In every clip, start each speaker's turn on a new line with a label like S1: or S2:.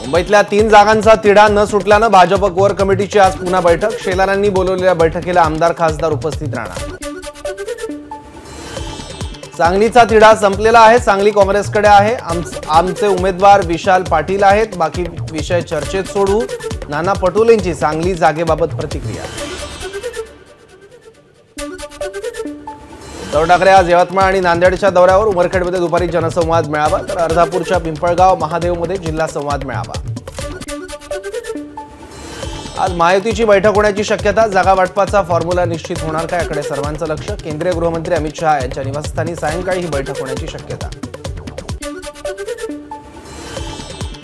S1: मुंबईतल्या 3 जागांचा तिढा न सुटल्यानं भाजप कोर कमिटीची आज पुन्हा बैठक। शेलारांनी बोलवलेल्या बैठकीला आमदार खासदार उपस्थित राहणार। सांगलीचा तिढा संपलेला आहे। सांगली काँग्रेसकडे आहे। आमचे उमेदवार विशाल पाटील आहेत। बाकी विषय चर्चेत सोडू। नाना पटोलेंची सांगली जागेबाबत प्रतिक्रिया। उद्धव ठाकरे आज यवतमाळ आणि नांदेडच्या दौऱ्यावर। उमरखेडमध्ये दुपारी जनसंवाद मेळावा, तर अर्धापूरच्या पिंपळगाव महादेवमध्ये जिल्हा संवाद मेळावा। आज महायुतीची बैठक होण्याची शक्यता। जागा वाटपाचा फॉर्म्युला निश्चित होणार का, याकडे सर्वांचं लक्ष। केंद्रीय गृहमंत्री अमित शहा यांच्या निवासस्थानी सायंकाळी ही बैठक होण्याची शक्यता।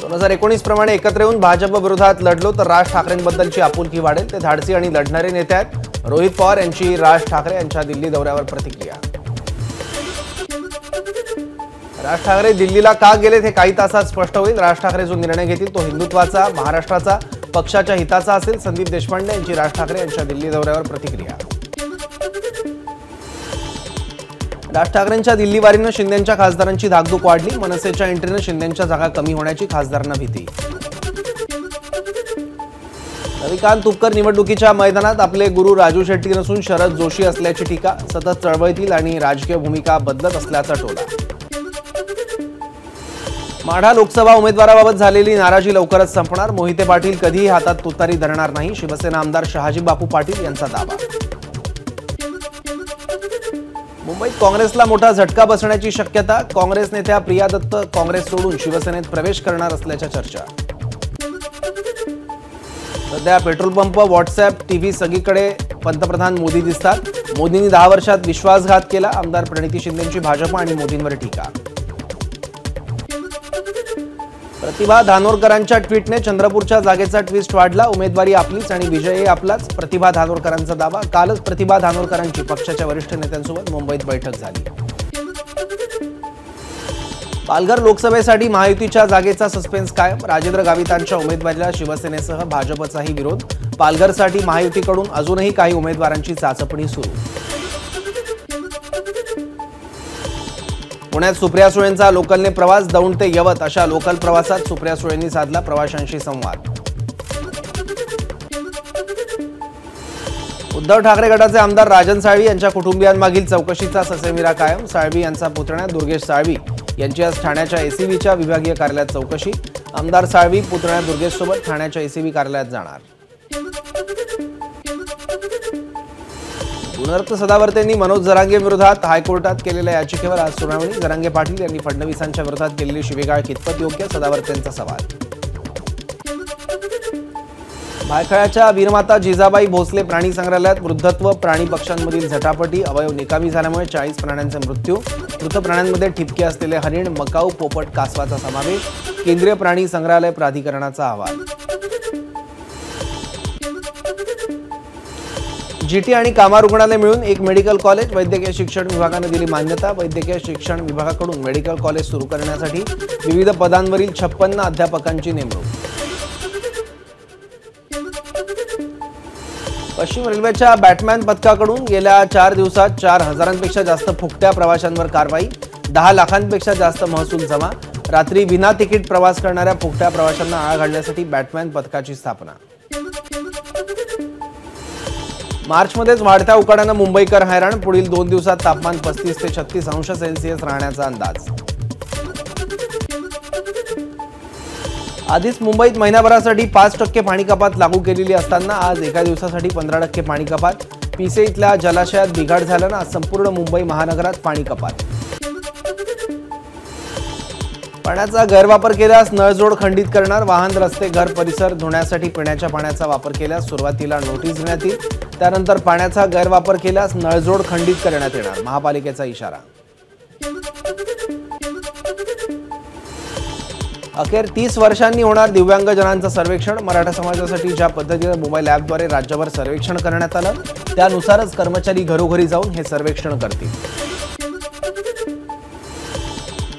S1: 2019 प्रमाणे एकत्र येऊन भाजप विरोधात लढलो तर राज ठाकरेंबद्दलची आपुलकी वाढेल, ते धाडसी आणि लढणारे नेते आहेत। रोहित पवार यांची राज ठाकरे यांच्या दिल्ली दौऱ्यावर प्रतिक्रिया। राज ठाकरे दिल्लीला का गेलेत हे काही तासात स्पष्ट होईल। राज ठाकरे जो निर्णय घेतील तो हिंदुत्वाचा, महाराष्ट्राचा, पक्षाच्या हिताचा असेल। संदीप देशपांडे यांची राज ठाकरे यांच्या दिल्ली दौऱ्यावर प्रतिक्रिया। राज ठाकरेंच्या दिल्ली वारीनं शिंदेंच्या खासदारांची धाकधूक वाढली। मनसेच्या एंट्रीनं शिंदेंच्या जागा कमी होण्याची खासदारांना भीती। रविकांत तुपकर निवडणुकीच्या मैदानात आपले गुरु राजू शेट्टी नसून शरद जोशी असल्याची टीका। सतत चळवळीतील आणि राजकीय भूमिका बदलत असल्याचा टोला। माढा लोकसभा उमेदवाराबाबत झालेली नाराजी लवकरच संपणार। मोहिते पाटील कधीही हातात तुतारी धरणार नाही, शिवसेना आमदार शहाजी बापू पाटील यांचा दावा। मुंबईत काँग्रेसला मोठा झटका बसण्याची शक्यता। काँग्रेस नेत्या प्रिया दत्त काँग्रेस सोडून शिवसेनेत प्रवेश करणार असल्याच्या चर्चा। सध्या पेट्रोल पंप, व्हॉट्सअॅप, टीव्ही सगळीकडे पंतप्रधान मोदी दिसतात। मोदींनी 10 वर्षात विश्वासघात केला। आमदार प्रणिती शिंदेंची भाजप आणि मोदींवर टीका। प्रतिभा धानोरकरांच्या ट्विटने चंद्रपूरच्या जागेचा ट्विस्ट वाढला। उमेदवारी आपलीच आणि विजयही आपलाच, प्रतिभा धानोरकरांचा दावा। कालच प्रतिभा धानोरकरांची पक्षाच्या वरिष्ठ नेत्यांसोबत मुंबईत बैठक झाली। पालघर लोकसभेसाठी महायुतीच्या जागेचा सस्पेन्स कायम। राजेंद्र गावितांच्या उमेदवारीला शिवसेनेसह भाजपचाही विरोध। पालघरसाठी महायुतीकडून अजूनही काही उमेदवारांची चाचपणी सुरू। पुण्यात सुप्रिया सुळेंचा लोकलने प्रवास। दौंड ते यवत अशा लोकल प्रवासात सुप्रिया सुळेंनी साधला प्रवाशांशी संवाद। उद्धव ठाकरे गटाचे आमदार राजन साळवी यांच्या कुटुंबियांमागील चौकशीचा ससेमिरा कायम। साळवी यांचा पुतण्या दुर्गेश साळवी यांची आज ठाण्याच्या एसीबीच्या विभागीय कार्यालयात चौकशी। आमदार साळवी पुतण्या दुर्गेशसोबत ठाण्याच्या एसीबी कार्यालयात जाणार। गुणरत्न सदावर्तेंनी मनोज जरांगे विरोधात हायकोर्टात केलेल्या याचिकेवर आज सुनावणी। जरांगे पाटील यांनी फडणवीसांच्या विरोधात केलेली शिवीगाळ कितपत योग्य, सदावर्तेंचा सवाल। भायखळ्याच्या वीरमाता जिजाबाई भोसले प्राणी संग्रहालयात वृद्धत्व, प्राणी पक्ष्यांमधील झटापटी, अवयव निकामी झाल्यामुळे 40 प्राण्यांचे मृत्यू। मृत प्राण्यांमध्ये ठिपके असलेले हरिण, मकाऊ, पोपट, कासवाचा समावेश। केंद्रीय प्राणी संग्रहालय प्राधिकरणाचा अहवाल। जीटी आणि कामा रुग्णालय मिळून एक मेडिकल कॉलेज। वैद्यकीय शिक्षण विभागाने दिली मान्यता। वैद्यकीय शिक्षण विभागाकडून मेडिकल कॉलेज सुरू करण्यासाठी विविध पदांवरील 56 अध्यापकांची नेमणूक। पश्चिम रेल्वेच्या बॅटमॅन पथकाकडून गेल्या 4 दिवसात 4000पेक्षा जास्त फुकट्या प्रवाशांवर कारवाई। 10 लाखांपेक्षा जास्त महसूल जमा। रात्री विना तिकीट प्रवास करणाऱ्या फुकट्या प्रवाशांना आळा घालण्यासाठी बॅटमॅन पथकाची स्थापना। मार्चमध्येच वाढत्या उकाड्यानं मुंबईकर हैराण। पुढील 2 दिवसात तापमान 35 ते 36 अंश सेल्सिअस राहण्याचा अंदाज। आधीच मुंबईत महिनाभरासाठी 5% पाणी कपात लागू केलेली असताना आज एका दिवसासाठी 15% पाणी कपात। पिसे इथल्या जलाशयात बिघाड झाल्यानं आज संपूर्ण मुंबई महानगरात पाणी कपात। पाण्याचा गैरवापर केल्यास नळजोड खंडित करणार। वाहन, रस्ते, घर परिसर धुण्यासाठी पिण्याच्या पाण्याचा वापर केल्यास सुरुवातीला नोटीस देण्यात येईल, त्यानंतर पाण्याचा गैरवापर केल्यास नळजोड खंडित करण्यात येणार, महापालिकेचा इशारा। अखेर 30 वर्षांनी होणार दिव्यांगजनांचं सर्वेक्षण। मराठा समाजासाठी ज्या पद्धतीने मोबाईल ॲपद्वारे राज्यभर सर्वेक्षण करण्यात आलं त्यानुसारच कर्मचारी घरोघरी जाऊन हे सर्वेक्षण करतील।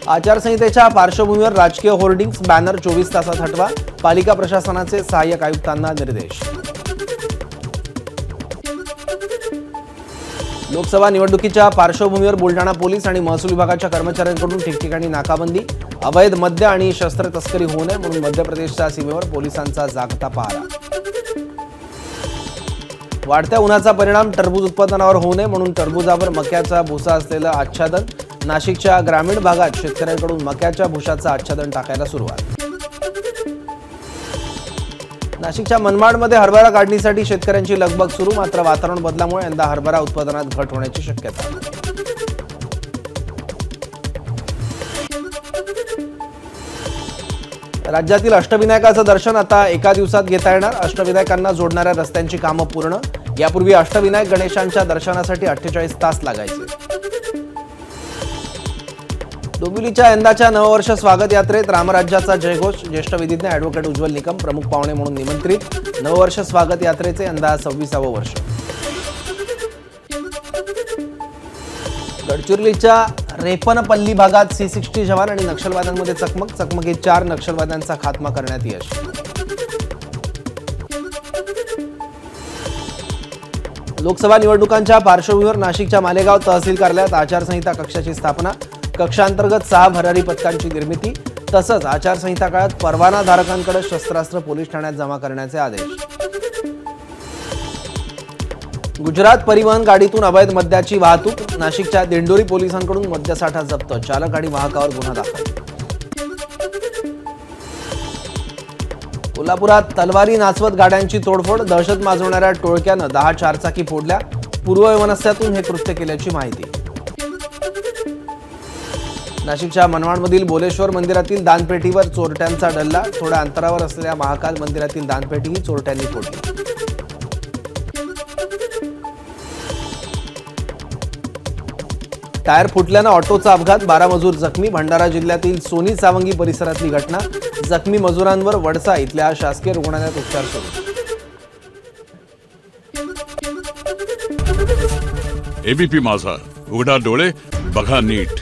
S1: आचारसंहितेच्या पार्श्वभूमीवर राजकीय होर्डिंग्स, बॅनर 24 तासात हटवा। पालिका प्रशासनाचे सहाय्यक आयुक्तांना निर्देश। लोकसभा निवडणुकीच्या पार्श्वभूमीवर बुलढाणा पोलीस आणि महसूल विभागाच्या कर्मचाऱ्यांकडून ठिकठिकाणी नाकाबंदी, अवैध मद्य आणि शस्त्र तस्करी होऊ नये म्हणून मध्य प्रदेशच्या सीमेवर पोलिसांचा जागता पहारा. वाढत्या उन्हाचा परिणाम टरबूज उत्पादनावर होऊ नये म्हणून टरबूजावर मक्याचा भुसा असलेलं आच्छादन. नाशिकच्या ग्रामीण भागात शेतकऱ्यांकडून मक्याच्या भुसाचं आच्छादन टाकायला सुरुवात. नाशिकच्या मनमाडमध्ये हरभरा काढणीसाठी शेतकऱ्यांची लगबग सुरू. मात्र वातावरण बदलामुळे यंदा हरभरा उत्पादनात घट होण्याची शक्यता. राज्यातील अष्टविनायकाचं दर्शन आता एका दिवसात घेता येणार. अष्टविनायकांना जोडणाऱ्या रस्त्यांची कामं पूर्ण. यापूर्वी अष्टविनायक गणेशांच्या दर्शनासाठी 48 तास लागायचे. डोंबिवलीच्या यंदाच्या नववर्ष स्वागत यात्रेत रामराज्याचा जयघोष. ज्येष्ठ विधिज्ञ ॲडव्होकेट उज्ज्वल निकम प्रमुख पाहुणे म्हणून निमंत्रित. नववर्ष स्वागत यात्रेचे यंदा 26वे वर्ष. गडचिरोलीच्या रेपनपल्ली भागात C60 जवान आणि नक्षलवाद्यांमध्ये चकमकीत 4 नक्षलवाद्यांचा खात्मा करण्यात यश. लोकसभा निवडणुकांच्या पार्श्वभूमीवर नाशिकच्या मालेगाव तहसील कार्यालयात आचारसंहिता कक्षाची स्थापना. कक्षांतर्गत 6 भरारी पथकांची निर्मिती. तसंच आचारसंहिता काळात परवानाधारकांकडे शस्त्रास्त्र पोलीस ठाण्यात जमा करण्याचे आदेश. गुजरात परिवहन गाडीतून अवैध मद्याची वाहतूक. नाशिकच्या दिंडोरी पोलिसांकडून मद्यसाठा जप्त. चालक आणि वाहकावर गुन्हा दाखल. कोल्हापुरात तलवारी नाचवत गाड्यांची तोडफोड. दहशत माजवणाऱ्या टोळक्यानं 10 चारचाकी फोडल्या. पूर्ववैमनस्यातून हे कृत्य केल्याची माहिती. नाशिकच्या मनमाडमधील बोलेश्वर मंदिरातील दानपेटीवर चोरट्यांचा डल्ला. थोड्या अंतरावर असलेल्या महाकाल मंदिरातील दानपेटीही चोरट्यांनी फोडली. टायर फुटल्यानं ऑटोचा अपघात. 12 मजूर जखमी. भंडारा जिल्ह्यातील सोनी सावंगी परिसरातली घटना. जखमी मजुरांवर वडसा इथल्या शासकीय रुग्णालयात उपचार सुरू.
S2: एबीपी माझा, उघडा डोळे बघा नीट.